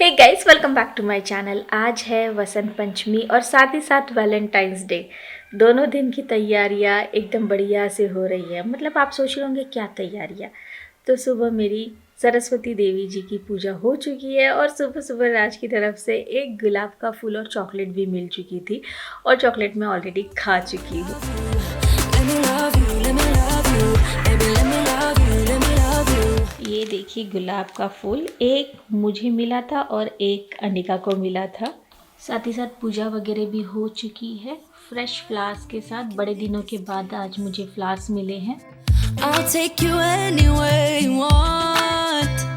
Hey guys, welcome back to my channel. आज है वसंत पंचमी और साथ ही साथ वैलेंटाइंस डे। दोनों दिन की तैयारियां एकदम बढ़िया से हो रही है। मतलब आप सोच रहे होंगे क्या तैयारियां। तो सुबह मेरी सरस्वती देवी जी की पूजा हो चुकी है और सुबह सुबह राज की तरफ से एक गुलाब का फूल और चॉकलेट भी मिल चुकी थी और चॉकलेट मैं ऑलरेडी खा चुकी हूँ। ये देखिए गुलाब का फूल, एक मुझे मिला था और एक अनिका को मिला था। साथ ही साथ पूजा वगैरह भी हो चुकी है फ्रेश फ्लावर्स के साथ। बड़े दिनों के बाद आज मुझे फ्लावर्स मिले हैं। I'll take you anywhere you want.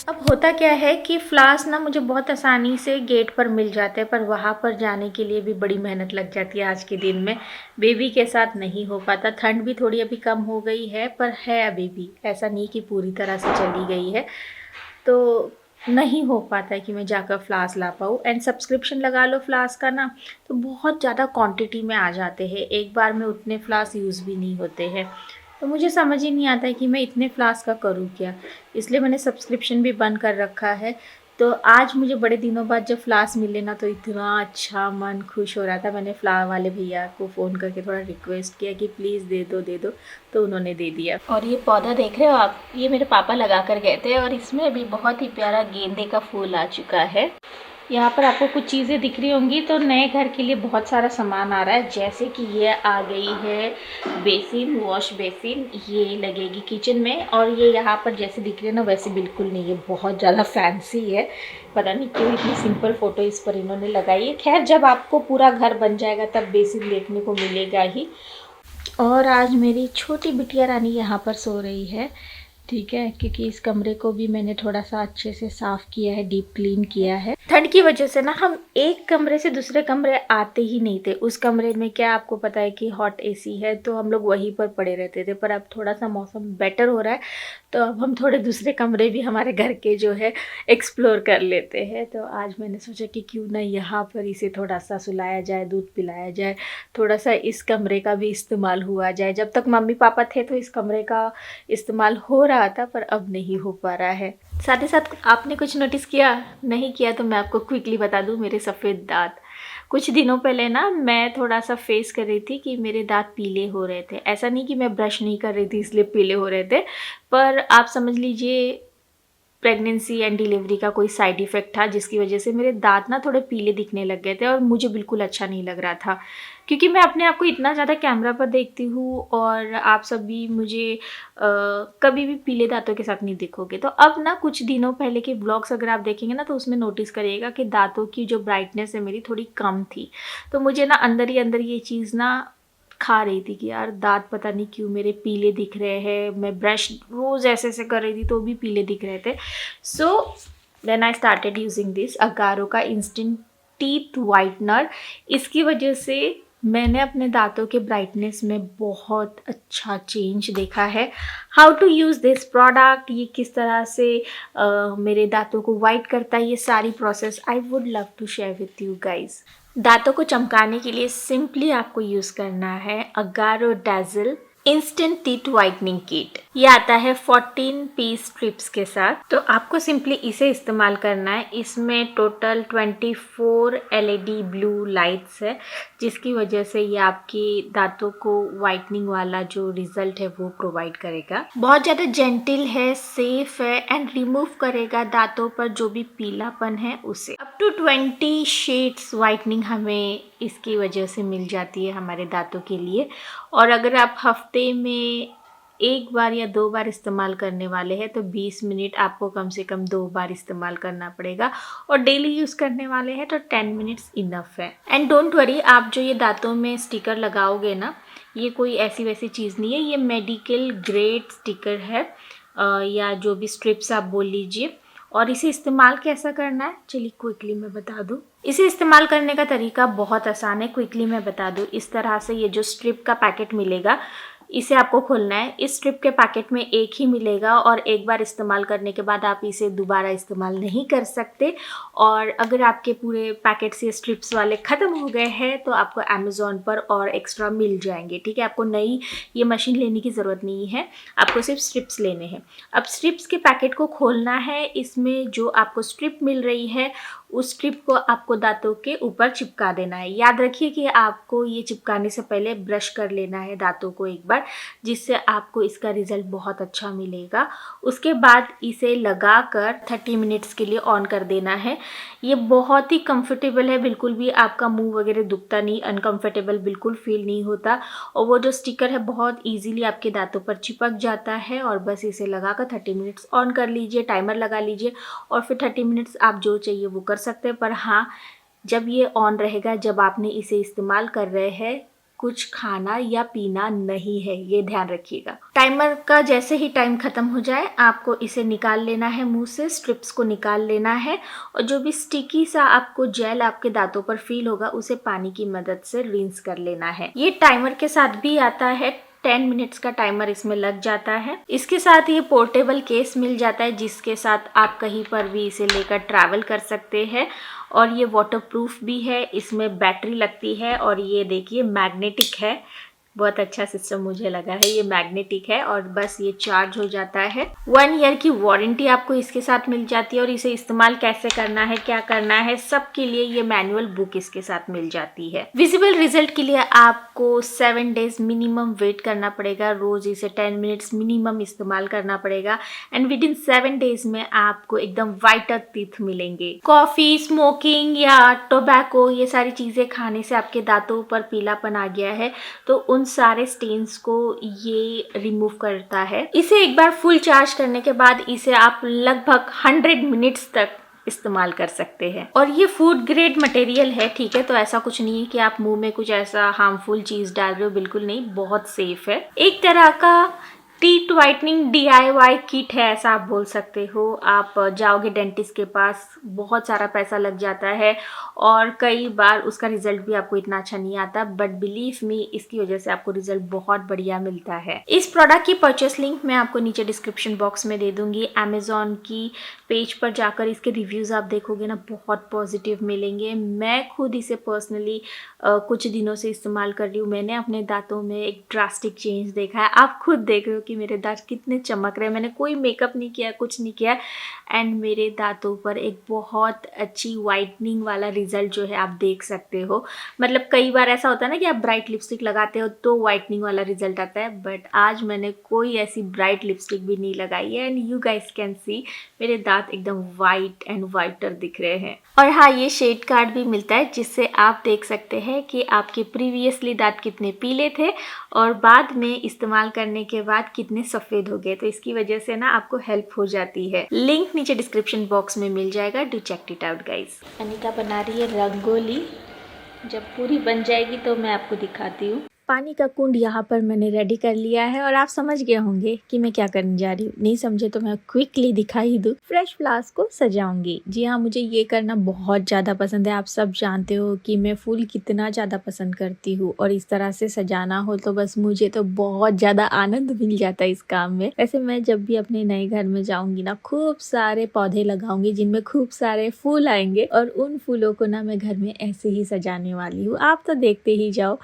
अब होता क्या है कि फ्लावर्स ना मुझे बहुत आसानी से गेट पर मिल जाते हैं, पर वहाँ पर जाने के लिए भी बड़ी मेहनत लग जाती है। आज के दिन में बेबी के साथ नहीं हो पाता। ठंड भी थोड़ी अभी कम हो गई है, पर है अभी भी, ऐसा नहीं कि पूरी तरह से चली गई है, तो नहीं हो पाता है कि मैं जाकर फ्लावर्स ला पाऊँ। एंड सब्सक्रिप्शन लगा लो फ्लावर्स का ना, तो बहुत ज़्यादा क्वांटिटी में आ जाते हैं। एक बार में उतने फ्लावर्स यूज़ भी नहीं होते हैं, तो मुझे समझ ही नहीं आता है कि मैं इतने फ्लावर्स का करूँ क्या। इसलिए मैंने सब्सक्रिप्शन भी बंद कर रखा है। तो आज मुझे बड़े दिनों बाद जब फ्लावर्स मिले ना, तो इतना अच्छा मन खुश हो रहा था। मैंने फ्लावर वाले भैया को फ़ोन करके थोड़ा रिक्वेस्ट किया कि प्लीज़ दे दो दे दो, तो उन्होंने दे दिया। और ये पौधा देख रहे हो आप, ये मेरे पापा लगा कर गए थे और इसमें अभी बहुत ही प्यारा गेंदे का फूल आ चुका है। यहाँ पर आपको कुछ चीज़ें दिख रही होंगी, तो नए घर के लिए बहुत सारा सामान आ रहा है। जैसे कि ये आ गई है बेसिन, वॉश बेसिन, ये लगेगी किचन में। और ये यहाँ पर जैसे दिख रही है ना, वैसे बिल्कुल नहीं है, बहुत ज़्यादा फैंसी है। पता नहीं क्यों इतनी सिंपल फ़ोटो इस पर इन्होंने लगाई है। खैर, जब आपको पूरा घर बन जाएगा तब बेसिन देखने को मिलेगा ही। और आज मेरी छोटी बिटिया रानी यहाँ पर सो रही है, ठीक है, क्योंकि इस कमरे को भी मैंने थोड़ा सा अच्छे से साफ़ किया है, डीप क्लीन किया है। ठंड की वजह से ना हम एक कमरे से दूसरे कमरे आते ही नहीं थे। उस कमरे में क्या आपको पता है कि हॉट एसी है, तो हम लोग वहीं पर पड़े रहते थे। पर अब थोड़ा सा मौसम बेटर हो रहा है, तो अब हम थोड़े दूसरे कमरे भी हमारे घर के जो है एक्सप्लोर कर लेते हैं। तो आज मैंने सोचा कि क्यों ना यहाँ पर इसे थोड़ा सा सुलाया जाए, दूध पिलाया जाए, थोड़ा सा इस कमरे का भी इस्तेमाल हुआ जाए। जब तक मम्मी पापा थे तो इस कमरे का इस्तेमाल हो रहा था, पर अब नहीं हो पा रहा है। साथ ही साथ आपने कुछ नोटिस किया, नहीं किया तो मैं आपको क्विकली बता दूं, मेरे सफ़ेद दांत। कुछ दिनों पहले ना मैं थोड़ा सा फेस कर रही थी कि मेरे दांत पीले हो रहे थे। ऐसा नहीं कि मैं ब्रश नहीं कर रही थी इसलिए पीले हो रहे थे, पर आप समझ लीजिए प्रेगनेंसी एंड डिलीवरी का कोई साइड इफ़ेक्ट था, जिसकी वजह से मेरे दांत ना थोड़े पीले दिखने लग गए थे और मुझे बिल्कुल अच्छा नहीं लग रहा था। क्योंकि मैं अपने आप को इतना ज़्यादा कैमरा पर देखती हूँ और आप सब भी मुझे कभी भी पीले दांतों के साथ नहीं देखोगे। तो अब ना कुछ दिनों पहले के ब्लॉग्स अगर आप देखेंगे ना, तो उसमें नोटिस करिएगा कि दांतों की जो ब्राइटनेस है मेरी थोड़ी कम थी। तो मुझे ना अंदर ही अंदर ये चीज़ ना खा रही थी कि यार दांत पता नहीं क्यों मेरे पीले दिख रहे हैं। मैं ब्रश रोज़ ऐसे ऐसे कर रही थी तो भी पीले दिख रहे थे। So then I started using this Agaro का इंस्टेंट टीथ वाइटनर। इसकी वजह से मैंने अपने दांतों के ब्राइटनेस में बहुत अच्छा चेंज देखा है। How to use this product, ये किस तरह से मेरे दांतों को वाइट करता है, ये सारी process I would love to share with you guys. दांतों को चमकाने के लिए सिंपली आपको यूज़ करना है Agaro dazzle instant teeth whitening kit. ये आता है 14 पीस स्ट्रिप्स के साथ। तो आपको सिंपली इसे इस्तेमाल करना है। इसमें टोटल 24 एलईडी ब्लू लाइट्स है, जिसकी वजह से ये आपके दांतों को वाइटनिंग वाला जो रिजल्ट है वो प्रोवाइड करेगा। बहुत ज़्यादा जेंटल है, सेफ है एंड रिमूव करेगा दांतों पर जो भी पीलापन है उसे। अप टू 20 शेड्स वाइटनिंग हमें इसकी वजह से मिल जाती है हमारे दांतों के लिए। और अगर आप हफ्ते में एक बार या 2 बार इस्तेमाल करने वाले हैं तो 20 मिनट आपको कम से कम 2 बार इस्तेमाल करना पड़ेगा। और डेली यूज़ करने वाले हैं तो 10 मिनट्स इनफ है। एंड डोंट वरी, आप जो ये दांतों में स्टिकर लगाओगे ना, ये कोई ऐसी वैसी चीज़ नहीं है, ये मेडिकल ग्रेड स्टिकर है, या जो भी स्ट्रिप्स आप बोल लीजिए। और इसे इस्तेमाल कैसा करना है, चलिए क्विकली मैं बता दूं। इसे इस्तेमाल करने का तरीका बहुत आसान है, क्विकली मैं बता दूं। इस तरह से ये जो स्ट्रिप का पैकेट मिलेगा, इसे आपको खोलना है। इस स्ट्रिप के पैकेट में एक ही मिलेगा और एक बार इस्तेमाल करने के बाद आप इसे दोबारा इस्तेमाल नहीं कर सकते। और अगर आपके पूरे पैकेट से स्ट्रिप्स वाले ख़त्म हो गए हैं तो आपको अमेज़ॉन पर और एक्स्ट्रा मिल जाएंगे, ठीक है। आपको नई ये मशीन लेने की ज़रूरत नहीं है, आपको सिर्फ स्ट्रिप्स लेने हैं। अब स्ट्रिप्स के पैकेट को खोलना है। इसमें जो आपको स्ट्रिप मिल रही है उस स्ट्रिप को आपको दांतों के ऊपर चिपका देना है। याद रखिए कि आपको ये चिपकाने से पहले ब्रश कर लेना है दांतों को एक बार, जिससे आपको इसका रिजल्ट बहुत अच्छा मिलेगा। उसके बाद इसे लगाकर 30 मिनट्स के लिए ऑन कर देना है। ये बहुत ही कंफर्टेबल है, बिल्कुल भी आपका मुंह वगैरह दुखता नहीं, अनकंफर्टेबल बिल्कुल फील नहीं होता। और वो जो स्टिकर है बहुत ईजीली आपके दांतों पर चिपक जाता है। और बस इसे लगाकर 30 मिनट्स ऑन कर लीजिए, टाइमर लगा लीजिए और फिर 30 मिनट्स आप जो चाहिए वो कर सकते हैं। पर हाँ, जब ये ऑन रहेगा, जब आपने इसे इस्तेमाल कर रहे हैं, कुछ खाना या पीना नहीं है, ये ध्यान रखिएगा। टाइमर का जैसे ही टाइम खत्म हो जाए आपको इसे निकाल लेना है मुंह से, स्ट्रिप्स को निकाल लेना है और जो भी स्टिकी सा आपको जेल आपके दांतों पर फील होगा उसे पानी की मदद से रिंस कर लेना है। ये टाइमर के साथ भी आता है, 10 मिनट्स का टाइमर इसमें लग जाता है। इसके साथ ये पोर्टेबल केस मिल जाता है जिसके साथ आप कहीं पर भी इसे लेकर ट्रैवल कर सकते हैं। और ये वाटरप्रूफ भी है, इसमें बैटरी लगती है और ये देखिए मैग्नेटिक है। बहुत अच्छा सिस्टम मुझे लगा है, ये मैग्नेटिक है और बस ये चार्ज हो जाता है। 1 ईयर की वारंटी आपको इसके साथ मिल जाती है और इसे इस्तेमाल कैसे करना है, क्या करना है, सब के लिए ये मैनुअल बुक इसके साथ मिल जाती है। विजिबल रिजल्ट के लिए आपको 7 डेज मिनिमम वेट करना पड़ेगा। रोज इसे 10 मिनट्स मिनिमम इस्तेमाल करना पड़ेगा एंड विद इन 7 डेज में आपको एकदम व्हाइटर टीथ मिलेंगे। कॉफी, स्मोकिंग या टोबैको, ये सारी चीजें खाने से आपके दांतों पर पीलापन आ गया है तो उन सारे स्टेन्स को ये रिमूव करता है। इसे एक बार फुल चार्ज करने के बाद इसे आप लगभग 100 मिनट्स तक इस्तेमाल कर सकते हैं। और ये फूड ग्रेड मटेरियल है, ठीक है, तो ऐसा कुछ नहीं है कि आप मुंह में कुछ ऐसा हार्मफुल चीज डाल रहे हो, बिल्कुल नहीं, बहुत सेफ है। एक तरह का टीथ व्हाइटनिंग DIY किट है, ऐसा आप बोल सकते हो। आप जाओगे डेंटिस्ट के पास, बहुत सारा पैसा लग जाता है और कई बार उसका रिजल्ट भी आपको इतना अच्छा नहीं आता, बट बिलीव मी इसकी वजह से आपको रिजल्ट बहुत बढ़िया मिलता है। इस प्रोडक्ट की परचेस लिंक मैं आपको नीचे डिस्क्रिप्शन बॉक्स में दे दूंगी। अमेजॉन की पेज पर जाकर इसके रिव्यूज आप देखोगे ना, बहुत पॉजिटिव मिलेंगे। मैं खुद इसे पर्सनली कुछ दिनों से इस्तेमाल कर रही हूँ। मैंने अपने दांतों में एक ड्रास्टिक चेंज देखा है। आप खुद देख रहे हो कि मेरे दांत कितने चमक रहे हैं। मैंने कोई मेकअप नहीं किया, कुछ नहीं किया एंड मेरे दांतों पर एक बहुत अच्छी वाइटनिंग वाला रिजल्ट जो है आप देख सकते हो। मतलब कई बार ऐसा होता है ना कि आप ब्राइट लिपस्टिक लगाते हो तो वाइटनिंग वाला रिजल्ट आता है, बट आज मैंने कोई ऐसी ब्राइट लिपस्टिक भी नहीं लगाई है and you guys can see मेरे दांत एकदम वाइट एंड वाइटर दिख रहे हैं। और हाँ, ये शेड कार्ड भी मिलता है जिससे आप देख सकते हैं कि आपके प्रीवियसली दांत कितने पीले थे और बाद में इस्तेमाल करने के बाद कितने सफ़ेद हो गए। तो इसकी वजह से ना आपको हेल्प हो जाती है। लिंक नीचे डिस्क्रिप्शन बॉक्स में मिल जाएगा, do check it out guys. Anika बना रही है रंगोली, जब पूरी बन जाएगी तो मैं आपको दिखाती हूँ। पानी का कुंड यहाँ पर मैंने रेडी कर लिया है और आप समझ गए होंगे कि मैं क्या करने जा रही हूँ। नहीं समझे तो मैं क्विकली दिखा ही दूँ। फ्रेश फ्लावर्स को सजाऊंगी। जी हाँ, मुझे ये करना बहुत ज़्यादा पसंद है। आप सब जानते हो कि मैं फूल कितना ज़्यादा पसंद करती हूँ और इस तरह से सजाना हो तो बस मुझे तो बहुत ज़्यादा आनंद मिल जाता है इस काम में। वैसे मैं जब भी अपने नए घर में जाऊँगी ना, खूब सारे पौधे लगाऊंगी जिनमें खूब सारे फूल आएंगे और उन फूलों को ना मैं घर में ऐसे ही सजाने वाली हूँ। आप तो देखते ही जाओ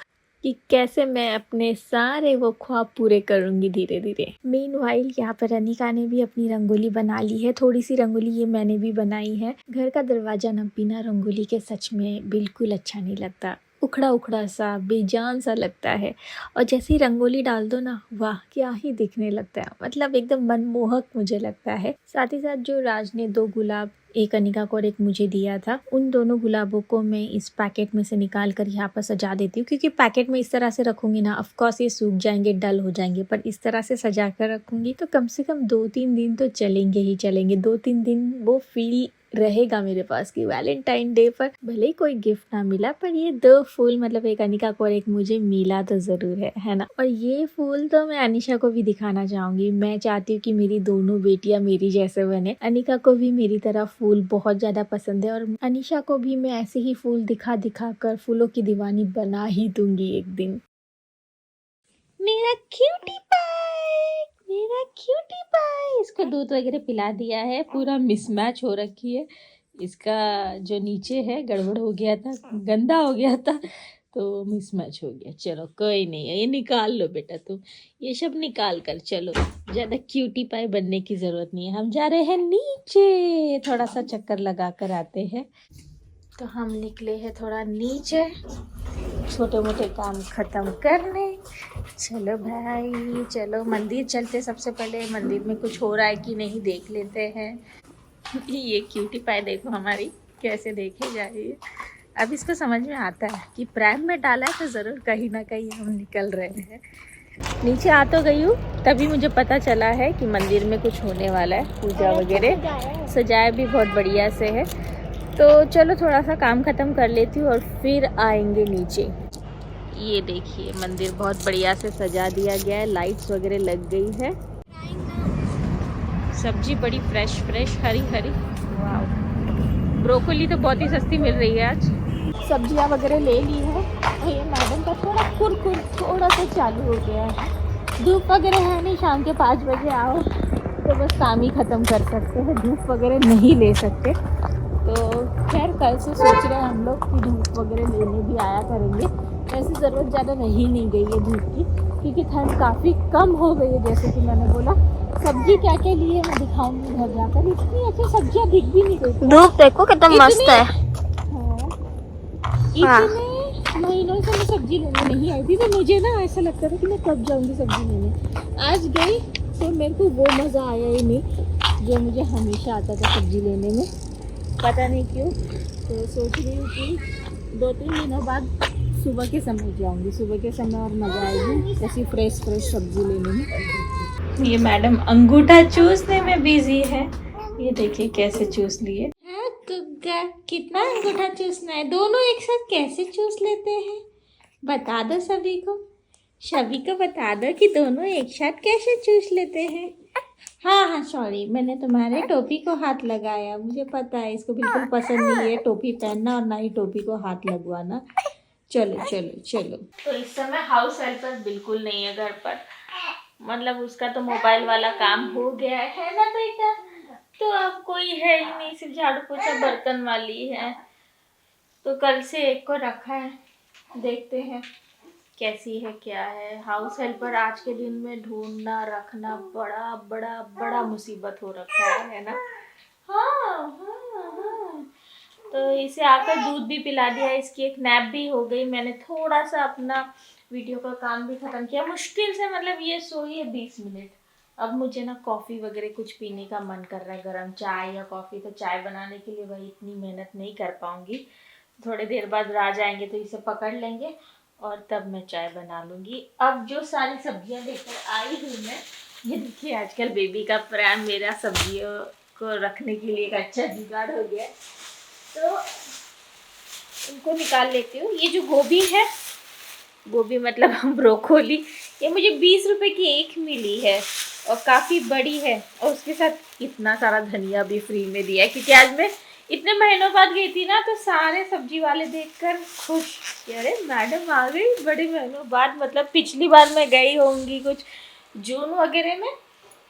कि कैसे मैं अपने सारे वो ख्वाब पूरे करूंगी धीरे धीरे। मीनवाइल यहाँ पर अनिका ने भी अपनी रंगोली बना ली है। थोड़ी सी रंगोली ये मैंने भी बनाई है। घर का दरवाजा ना बिना रंगोली के सच में बिल्कुल अच्छा नहीं लगता, उखड़ा उखड़ा सा, बेजान सा लगता है। और जैसे ही रंगोली डाल दो ना, वाह क्या ही दिखने लगता है, मतलब एकदम मनमोहक मुझे लगता है। साथ ही साथ जो राज ने 2 गुलाब, एक अनिका को और एक मुझे दिया था, उन दोनों गुलाबों को मैं इस पैकेट में से निकाल कर यहाँ पर सजा देती हूँ। क्योंकि पैकेट में इस तरह से रखूंगी ना, ऑफकोर्स ये सूख जाएंगे, डल हो जाएंगे, पर इस तरह से सजा कर रखूंगी तो कम से कम 2-3 दिन तो चलेंगे ही चलेंगे। 2-3 दिन वो फील रहेगा मेरे पास कि वैलेंटाइन डे पर भले ही कोई गिफ्ट ना मिला पर ये 2 फूल, मतलब एक अनिका को और एक मुझे, मिला तो जरूर है ना। और ये फूल तो मैं अनिशा को भी दिखाना चाहूंगी। मैं चाहती हूँ कि मेरी दोनों बेटियां मेरी जैसे बने। अनिका को भी मेरी तरह फूल बहुत ज्यादा पसंद है और अनिशा को भी मैं ऐसे ही फूल दिखा दिखा कर फूलों की दीवानी बना ही दूंगी एक दिन। मेरा क्यूटी पाई, मेरा क्यूटी पाई। इसको दूध वगैरह पिला दिया है, पूरा मिसमैच हो रखी है। इसका जो नीचे है गड़बड़ हो गया था, गंदा हो गया था, तो मिसमैच हो गया। चलो कोई नहीं है, ये निकाल लो बेटा तुम, ये सब निकाल कर चलो। ज़्यादा क्यूटी पाई बनने की ज़रूरत नहीं है। हम जा रहे हैं नीचे, थोड़ा सा चक्कर लगा कर आते हैं। तो हम निकले हैं थोड़ा नीचे, छोटे मोटे काम ख़त्म करने। चलो भाई चलो, मंदिर चलते। सबसे पहले मंदिर में कुछ हो रहा है कि नहीं देख लेते हैं। ये क्यूटी पाई देखो हमारी कैसे देखे जा रही है। अब इसको समझ में आता है कि प्राइम में डाला है तो ज़रूर कहीं ना कहीं हम निकल रहे हैं। नीचे आ तो गई हूँ, तभी मुझे पता चला है कि मंदिर में कुछ होने वाला है, पूजा वगैरह सजाया भी बहुत बढ़िया से है। तो चलो थोड़ा सा काम ख़त्म कर लेती हूँ और फिर आएंगे नीचे। ये देखिए मंदिर बहुत बढ़िया से सजा दिया गया है, लाइट्स वगैरह लग गई है। सब्जी बड़ी फ्रेश फ्रेश हरी हरी। वाह, ब्रोकोली तो बहुत ही सस्ती मिल रही है आज। सब्जियां वगैरह ले ली है। ये मैडम का थोड़ा कुरकुर थोड़ा सा चालू हो गया है। धूप वगैरह है नहीं, शाम के 5 बजे आओ तो बस काम ही ख़त्म कर सकते हैं, धूप वगैरह नहीं ले सकते। तो खैर कल से सोच रहे हैं हम लोग कि धूप वगैरह लेने भी आया करेंगे। ऐसी ज़रूरत ज़्यादा रही नहीं गई है धूप की, क्योंकि ठंड काफ़ी कम हो गई है। जैसे कि मैंने बोला, सब्जी क्या क्या ली है मैं दिखाऊंगी घर जाकर। इतनी अच्छी सब्जियां दिख भी नहीं गई। धूप देखो कितना मस्त है। इतने महीनों से मैं सब्जी लेने नहीं आई थी, तो मुझे ना ऐसा लगता था कि मैं कब जाऊंगी सब्जी लेने। आज गई तो मेरे को वो मज़ा आया ही नहीं जो मुझे हमेशा आता था सब्जी लेने में, पता नहीं क्यों। तो सोच रही हूँ कि 2-3 दिनों बाद सुबह के समय जाऊंगी, सुबह के समय और मज़ा आएगी ऐसी फ्रेश सब्जी लेने में। ये मैडम अंगूठा चूसने में बिजी है, ये देखिए कैसे चूस लिए। कितना अंगूठा चूसना है, दोनों एक साथ कैसे चूस लेते हैं बता दो सभी को बता दो कि दोनों एक साथ कैसे चूस लेते हैं। हाँ सॉरी, मैंने तुम्हारे टोपी को हाथ लगाया, मुझे पता है इसको बिल्कुल पसंद नहीं है टोपी पहनना और ना ही टोपी को हाथ लगवाना। चलो चलो चलो। तो इस समय हाउस हेल्पर बिल्कुल नहीं है घर पर, मतलब उसका तो मोबाइल वाला काम हो गया है ना बेटा, तो अब कोई है ही नहीं, सिर्फ झाड़ू पोछा बर्तन वाली है। तो कल से एक को रखा है, देखते हैं कैसी है क्या है। हाउस हेल्पर आज के दिन में ढूंढना रखना बड़ा बड़ा बड़ा मुसीबत हो रखा है ना। हाँ। तो इसे आकर दूध भी पिला दिया, इसकी एक नैप भी हो गई। मैंने थोड़ा सा अपना वीडियो का काम भी ख़त्म किया, मुश्किल से मतलब ये सोई है 20 मिनट। अब मुझे ना कॉफ़ी वगैरह कुछ पीने का मन कर रहा है, गर्म चाय या कॉफ़ी। तो चाय बनाने के लिए भाई इतनी मेहनत नहीं कर पाऊँगी। थोड़ी देर बाद राज आएंगे तो इसे पकड़ लेंगे और तब मैं चाय बना लूँगी। अब जो सारी सब्जियाँ लेकर आई हूँ मैं, ये देखिए आजकल बेबी का प्राइम मेरा सब्जियों को रखने के लिए एक अच्छा जुगाड़ हो गया। तो इनको निकाल लेती हूँ। ये जो गोभी है, गोभी मतलब ब्रोकोली, ये मुझे 20 रुपए की एक मिली है और काफ़ी बड़ी है, और उसके साथ इतना सारा धनिया भी फ्री में दिया है। क्योंकि आज मैं इतने महीनों बाद गई थी ना, तो सारे सब्जी वाले देखकर खुश, अरे मैडम आ गई बड़े महीनों बाद। मतलब पिछली बार मैं गई होंगी कुछ जून वगैरह में,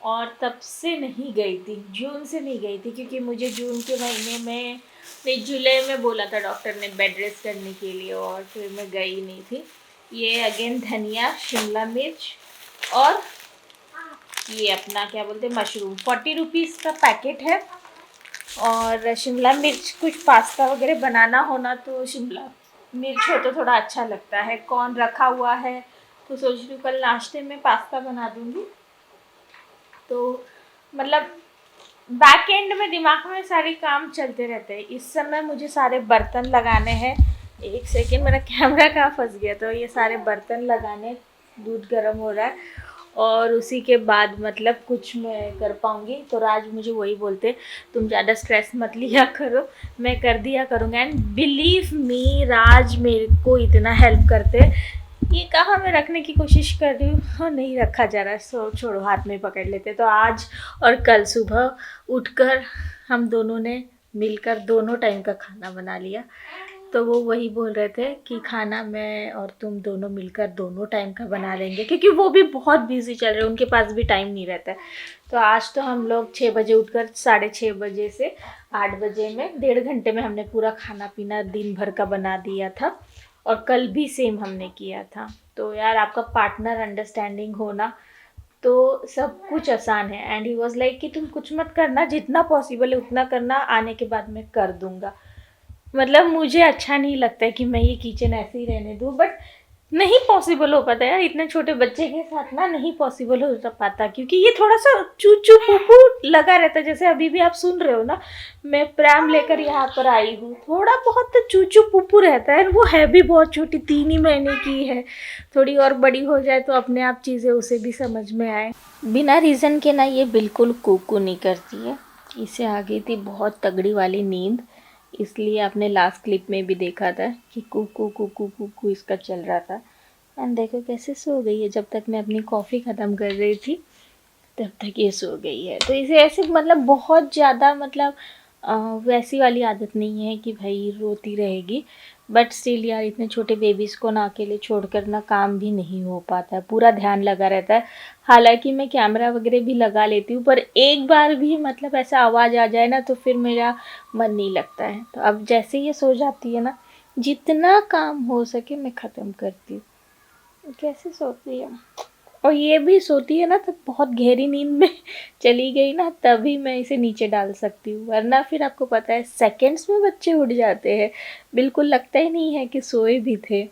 और तब से नहीं गई थी, जून से नहीं गई थी, क्योंकि मुझे जून के महीने में नहीं, जुलाई में बोला था डॉक्टर ने बेड रेस्ट करने के लिए, और फिर मैं गई नहीं थी। ये अगेन धनिया, शिमला मिर्च, और ये अपना क्या बोलते हैं मशरूम, 40 रुपीज़ का पैकेट है। और शिमला मिर्च, कुछ पास्ता वगैरह बनाना होना तो शिमला मिर्च हो तो थोड़ा अच्छा लगता है। कॉर्न रखा हुआ है, तो सोच रही हूँ कल नाश्ते में पास्ता बना दूँगी। तो मतलब बैक एंड में दिमाग में सारे काम चलते रहते हैं। इस समय मुझे सारे बर्तन लगाने हैं। एक सेकेंड, मेरा कैमरा कहाँ फंस गया। तो ये सारे बर्तन लगाने, दूध गर्म हो रहा है, और उसी के बाद मतलब कुछ मैं कर पाऊँगी। तो राज मुझे वही बोलते, तुम ज़्यादा स्ट्रेस मत लिया करो, मैं कर दिया करूँगा। एंड बिलीव मी, राज मेरे को इतना हेल्प करते। ये कहाँ मैं रखने की कोशिश कर रही हूँ, हाँ नहीं रखा जा रहा है, सो छोड़ो, हाथ में पकड़ लेते। तो आज और कल सुबह उठकर हम दोनों ने मिलकर दोनों टाइम का खाना बना लिया। तो वो वही बोल रहे थे कि खाना मैं और तुम दोनों मिलकर दोनों टाइम का बना लेंगे, क्योंकि वो भी बहुत बिजी चल रहे हैं, उनके पास भी टाइम नहीं रहता है। तो आज तो हम लोग 6 बजे उठकर 6:30 बजे से 8 बजे में 1.5 घंटे में हमने पूरा खाना पीना दिन भर का बना दिया था। और कल भी सेम हमने किया था। तो यार आपका पार्टनर अंडरस्टैंडिंग होना तो सब कुछ आसान है। एंड ही वॉज लाइक कि तुम कुछ मत करना, जितना पॉसिबल है उतना करना, आने के बाद मैं कर दूंगा। मतलब मुझे अच्छा नहीं लगता है कि मैं ये किचन ऐसे ही रहने दूँ, बट नहीं पॉसिबल हो पाता यार, इतने छोटे बच्चे के साथ ना नहीं पॉसिबल हो पाता, क्योंकि ये थोड़ा सा चू पुपू लगा रहता है। जैसे अभी भी आप सुन रहे हो ना, मैं प्रैम लेकर यहाँ पर आई हूँ, थोड़ा बहुत तो चू पुपू रहता है। वो है भी बहुत छोटी, 3 ही महीने की है। थोड़ी और बड़ी हो जाए तो अपने आप चीज़ें उसे भी समझ में आए। बिना रीज़न के ना ये बिल्कुल कूकू नहीं करती है। इसे आ गई थी बहुत तगड़ी वाली नींद, इसलिए आपने लास्ट क्लिप में भी देखा था कि कुकू कुकू कुकू इसका चल रहा था। एंड देखो कैसे सो गई है। जब तक मैं अपनी कॉफ़ी ख़त्म कर रही थी तब तक ये सो गई है। तो इसे ऐसे मतलब बहुत ज़्यादा मतलब वैसी वाली आदत नहीं है कि भाई रोती रहेगी, बट स्टिल यार इतने छोटे बेबीज़ को ना अकेले छोड़कर ना काम भी नहीं हो पाता है, पूरा ध्यान लगा रहता है। हालांकि मैं कैमरा वगैरह भी लगा लेती हूँ, पर एक बार भी मतलब ऐसा आवाज़ आ जाए ना तो फिर मेरा मन नहीं लगता है। तो अब जैसे ये सो जाती है ना, जितना काम हो सके मैं ख़त्म करती हूँ। कैसे सोती है, और ये भी सोती है ना तब बहुत गहरी नींद में चली गई ना, तभी मैं इसे नीचे डाल सकती हूँ, वरना फिर आपको पता है सेकंड्स में बच्चे उठ जाते हैं, बिल्कुल लगता ही नहीं है कि सोए भी थे।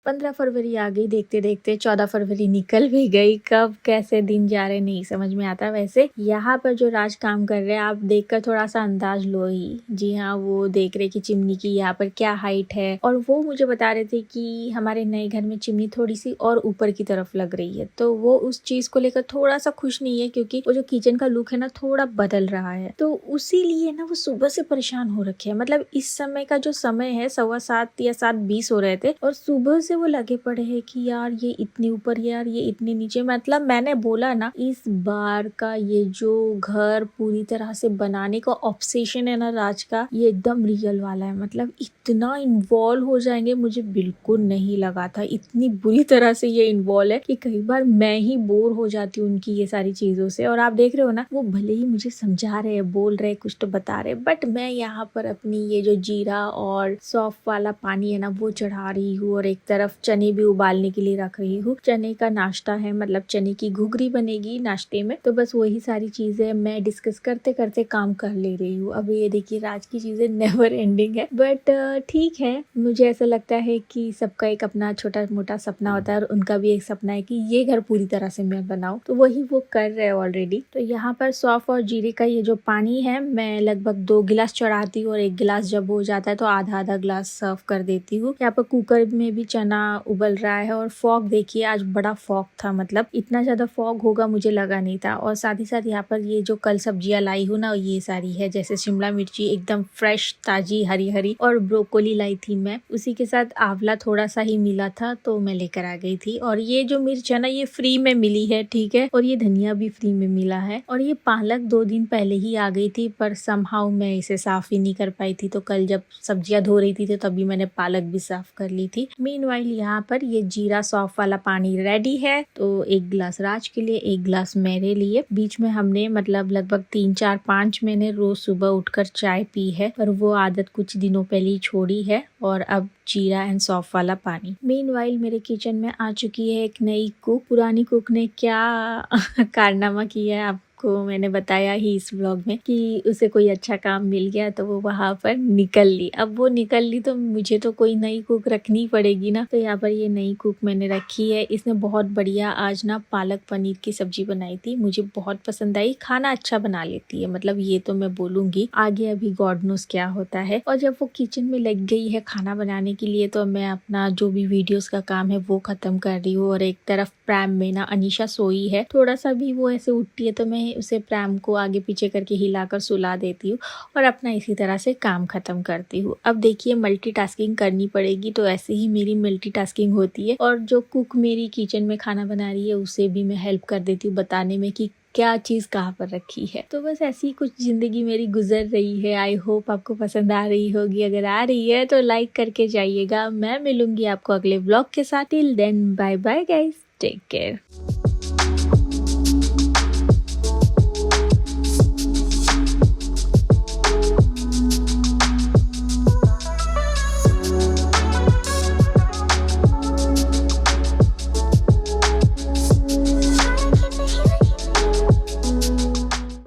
15 फरवरी आ गई, देखते देखते 14 फरवरी निकल भी गई। कब कैसे दिन जा रहे नहीं समझ में आता। वैसे यहाँ पर जो राज काम कर रहे हैं आप देखकर थोड़ा सा अंदाज लो ही। जी हाँ, वो देख रहे कि चिमनी की यहाँ पर क्या हाइट है, और वो मुझे बता रहे थे कि हमारे नए घर में चिमनी थोड़ी सी और ऊपर की तरफ लग रही है। तो वो उस चीज को लेकर थोड़ा सा खुश नहीं है, क्योंकि वो जो किचन का लुक है ना थोड़ा बदल रहा है। तो उसी लिए ना वो सुबह से परेशान हो रखे है। मतलब इस समय का जो समय है 7:15 या 7:20 हो रहे थे, और सुबह से वो लगे पड़े हैं कि यार ये इतनी ऊपर, यार ये इतनी नीचे। मतलब मैंने बोला ना, इस बार का ये जो घर पूरी तरह से बनाने का ऑब्सेशन है ना राज का, ये एकदम रियल वाला है। मतलब इतना इन्वॉल्व हो जाएंगे, मुझे बिल्कुल नहीं लगा था। इतनी बुरी तरह से ये इन्वॉल्व है कि कई बार मैं ही बोर हो जाती हूँ उनकी ये सारी चीजों से। और आप देख रहे हो ना, वो भले ही मुझे समझा रहे हैं, बोल रहे, कुछ तो बता रहे, बट मैं यहाँ पर अपनी ये जो जीरा और सौंफ वाला पानी है ना वो चढ़ा रही हूँ, और एक तरफ चने भी उबालने के लिए रख रही हूँ। चने का नाश्ता है, मतलब चने की घुघरी बनेगी नाश्ते में। तो बस वही सारी चीजें मैं डिस्कस करते करते काम कर ले रही हूँ। अब ये देखिए राज की चीजें नेवर एंडिंग है, बट ठीक है। मुझे ऐसा लगता है कि सबका एक अपना छोटा मोटा सपना होता है, और उनका भी एक सपना है कि ये घर पूरी तरह से मैं बनाऊं, तो वही वो कर रहे हैं ऑलरेडी। तो यहाँ पर सौंफ और जीरे का ये जो पानी है, मैं लगभग 2 गिलास चढ़ाती हूँ, और 1 गिलास जब हो जाता है तो आधा आधा गिलास सर्व कर देती हूँ। यहाँ पर कुकर में भी चना उबल रहा है। और फॉग देखिए, आज बड़ा फॉग था, मतलब इतना ज्यादा फॉग होगा मुझे लगा नहीं था। और साथ ही साथ यहाँ पर ये जो कल सब्जियां लाई हूँ ना, ये सारी है, जैसे शिमला मिर्ची एकदम फ्रेश ताजी हरी हरी, और ब्रोकोली लाई थी मैं, उसी के साथ आंवला थोड़ा सा ही मिला था तो मैं लेकर आ गई थी। और ये जो मिर्च है ना ये फ्री में मिली है, ठीक है, और ये धनिया भी फ्री में मिला है। और ये पालक 2 दिन पहले ही आ गई थी, पर समहाउ मैं इसे साफ ही नहीं कर पाई थी। तो कल जब सब्जियां धो रही थी तो तभी मैंने पालक भी साफ कर ली थी। मीनवाइल यहाँ पर ये जीरा सौंफ वाला पानी रेडी है। तो 1 गिलास राज के लिए, 1 गिलास मेरे लिए। बीच में हमने मतलब लगभग 3 4 5 महीने रोज सुबह उठकर चाय पी है, पर वो आदत कुछ दिनों पहले ही छोड़ी है। और अब जीरा एंड सौंफ वाला पानी। मीनवाइल मेरे किचन में आ चुकी है एक नई कुक। पुरानी कुक ने क्या कारनामा किया है आपको मैंने बताया ही इस व्लॉग में, कि उसे कोई अच्छा काम मिल गया तो वो वहां पर निकल ली। अब वो निकल ली तो मुझे तो कोई नई कुक रखनी पड़ेगी ना। तो यहाँ पर ये नई कुक मैंने रखी है। इसने बहुत बढ़िया आज ना पालक पनीर की सब्जी बनाई थी, मुझे बहुत पसंद आई। खाना अच्छा बना लेती है, मतलब ये तो मैं बोलूंगी। आगे अभी गॉड नोस क्या होता है। और जब वो किचन में लग गई है खाना बनाने के लिए, तो मैं अपना जो भी वीडियोस का काम है वो खत्म कर रही हूँ। और एक तरफ प्रैम में ना अनीशा सोई है, थोड़ा सा भी वो ऐसे उठती है तो मैं उसे प्रैम को आगे पीछे करके हिलाकर सुला देती हूँ, और अपना इसी तरह से काम खत्म करती हूँ। अब देखिए मल्टीटास्किंग करनी पड़ेगी, तो ऐसे ही मेरी मल्टीटास्किंग होती है। और जो कुक मेरी किचन में खाना बना रही है उसे भी मैं हेल्प कर देती हूँ बताने में कि क्या चीज़ कहाँ पर रखी है। तो बस ऐसी कुछ ज़िंदगी मेरी गुजर रही है। आई होप आपको पसंद आ रही होगी। अगर आ रही है तो लाइक करके जाइएगा। मैं मिलूंगी आपको अगले व्लॉग के साथ। Till then bye bye guys, take care.